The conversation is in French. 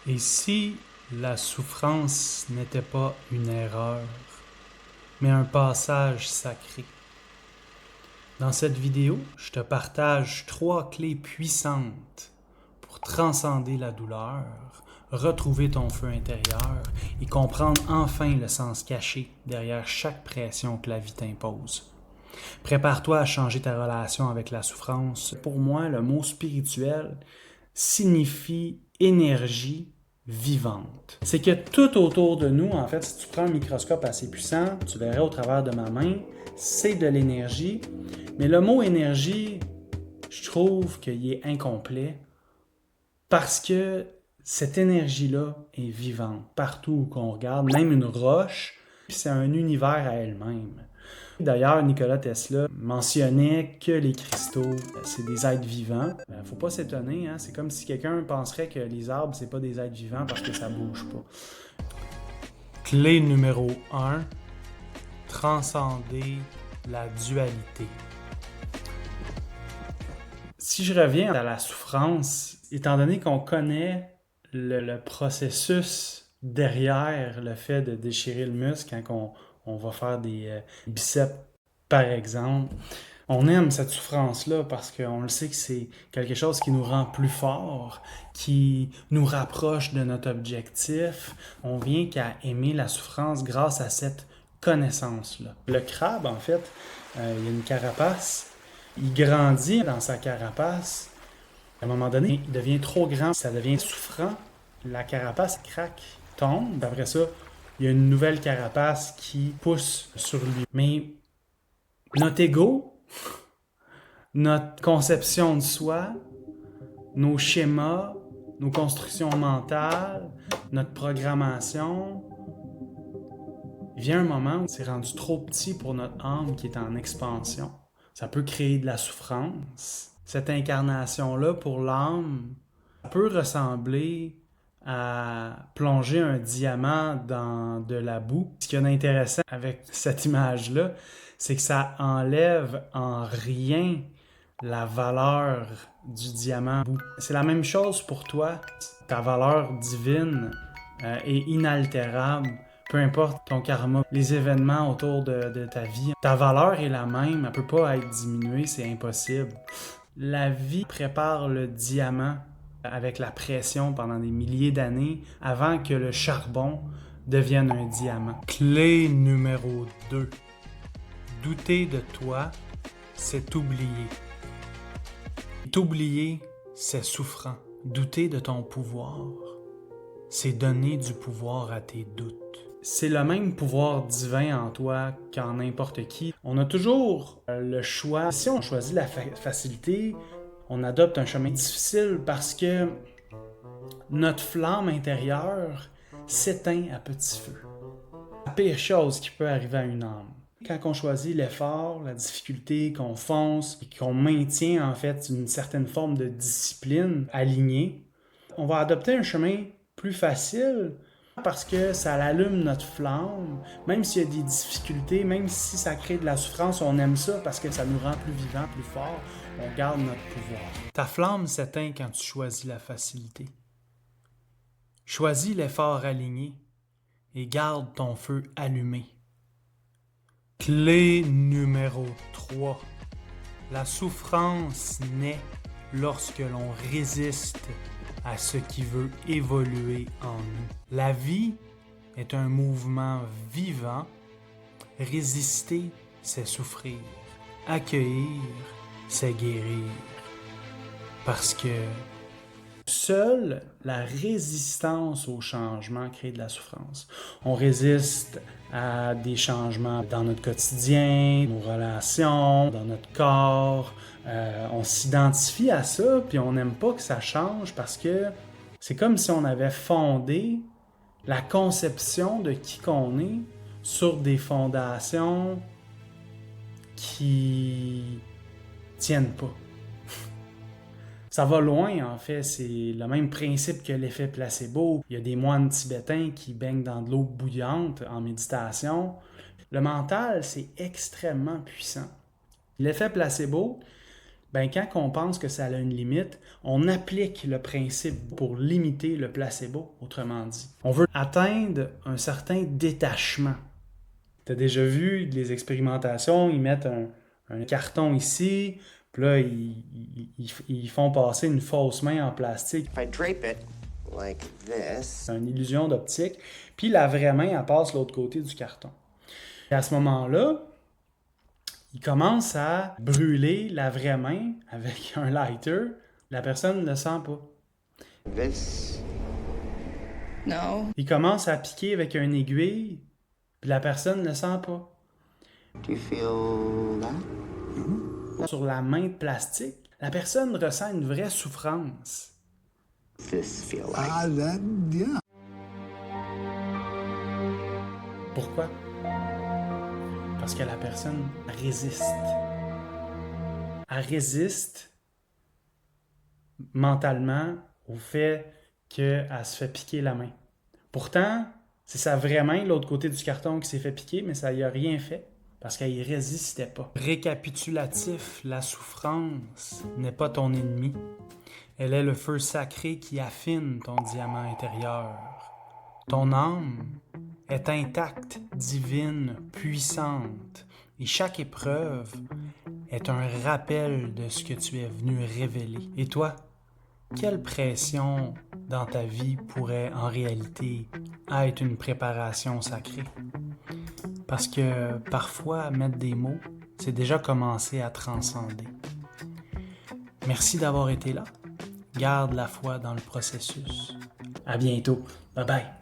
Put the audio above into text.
Et si la souffrance n'était pas une erreur, mais un passage sacré? Dans cette vidéo, je te partage 3 clés puissantes pour transcender la douleur, retrouver ton feu intérieur et comprendre enfin le sens caché derrière chaque pression que la vie t'impose. Prépare-toi à changer ta relation avec la souffrance. Pour moi, le mot spirituel signifie énergie vivante. C'est que tout autour de nous, en fait, si tu prends un microscope assez puissant, tu verrais au travers de ma main, c'est de l'énergie. Mais le mot énergie, je trouve qu'il est incomplet parce que cette énergie-là est vivante partout où qu'on regarde, même une roche, c'est un univers à elle-même. D'ailleurs, Nikola Tesla mentionnait que les cristaux, c'est des êtres vivants. Faut pas s'étonner, hein? C'est comme si quelqu'un penserait que les arbres, c'est pas des êtres vivants parce que ça bouge pas. Clé numéro 1, transcender la dualité. Si je reviens à la souffrance, étant donné qu'on connaît le processus derrière le fait de déchirer le muscle quand on va faire des biceps, par exemple, on aime cette souffrance-là parce qu'on le sait que c'est quelque chose qui nous rend plus forts, qui nous rapproche de notre objectif. On vient qu'à aimer la souffrance grâce à cette connaissance-là. Le crabe, en fait, il y a une carapace. Il grandit dans sa carapace. À un moment donné, il devient trop grand, ça devient souffrant. La carapace craque, tombe. Après ça, il y a une nouvelle carapace qui pousse sur lui. Mais notre ego, notre conception de soi, nos schémas, nos constructions mentales, notre programmation, il vient un moment où c'est rendu trop petit pour notre âme qui est en expansion. Ça peut créer de la souffrance. Cette incarnation-là, pour l'âme, ça peut ressembler à plonger un diamant dans de la boue. Ce qui est intéressant avec cette image-là, c'est que ça enlève en rien la valeur du diamant. C'est la même chose pour toi. Ta valeur divine est inaltérable. Peu importe ton karma, les événements autour de ta vie, ta valeur est la même, elle ne peut pas être diminuée, c'est impossible. La vie prépare le diamant avec la pression pendant des milliers d'années avant que le charbon devienne un diamant. Clé numéro 2. Douter de toi, c'est t'oublier. T'oublier, c'est souffrant. Douter de ton pouvoir, c'est donner du pouvoir à tes doutes. C'est le même pouvoir divin en toi qu'en n'importe qui. On a toujours le choix. Si on choisit la facilité, on adopte un chemin difficile parce que notre flamme intérieure s'éteint à petit feu. La pire chose qui peut arriver à une âme. Quand on choisit l'effort, la difficulté, qu'on fonce et qu'on maintient en fait une certaine forme de discipline alignée, on va adopter un chemin plus facile parce que ça allume notre flamme, même s'il y a des difficultés, même si ça crée de la souffrance, on aime ça parce que ça nous rend plus vivants, plus forts, on garde notre pouvoir. Ta flamme s'éteint quand tu choisis la facilité. Choisis l'effort aligné et garde ton feu allumé. Clé numéro 3. La souffrance naît lorsque l'on résiste à ce qui veut évoluer en nous. La vie est un mouvement vivant. Résister, c'est souffrir. Accueillir, c'est guérir. Parce que seule la résistance au changement crée de la souffrance. On résiste à des changements dans notre quotidien, nos relations, dans notre corps. On s'identifie à ça, puis on n'aime pas que ça change parce que c'est comme si on avait fondé la conception de qui qu'on est sur des fondations qui tiennent pas. Ça va loin, en fait. C'est le même principe que l'effet placebo. Il y a des moines tibétains qui baignent dans de l'eau bouillante en méditation. Le mental, c'est extrêmement puissant. L'effet placebo, Ben, quand on pense que ça a une limite, on applique le principe pour limiter le placebo, autrement dit. On veut atteindre un certain détachement. Tu as déjà vu les expérimentations, ils mettent un carton ici, puis là, ils font passer une fausse main en plastique. If I drape it like this. C'est une illusion d'optique. Puis la vraie main, elle passe de l'autre côté du carton. Et à ce moment-là, il commence à brûler la vraie main avec un lighter. La personne ne le sent pas. This. No. Il commence à piquer avec une aiguille, puis la personne ne le sent pas. Do you feel that? Sur la main de plastique, la personne ressent une vraie souffrance. This feel like? Yeah. Pourquoi? Parce que la personne résiste. Elle résiste mentalement au fait qu'elle se fait piquer la main. Pourtant, c'est sa vraie main de l'autre côté du carton qui s'est fait piquer, mais ça n'y a rien fait parce qu'elle y résistait pas. Récapitulatif, la souffrance n'est pas ton ennemi. Elle est le feu sacré qui affine ton diamant intérieur. Ton âme est intacte, divine, puissante, et chaque épreuve est un rappel de ce que tu es venu révéler. Et toi, quelle pression dans ta vie pourrait en réalité être une préparation sacrée? Parce que parfois, mettre des mots, c'est déjà commencer à transcender. Merci d'avoir été là. Garde la foi dans le processus. À bientôt. Bye bye.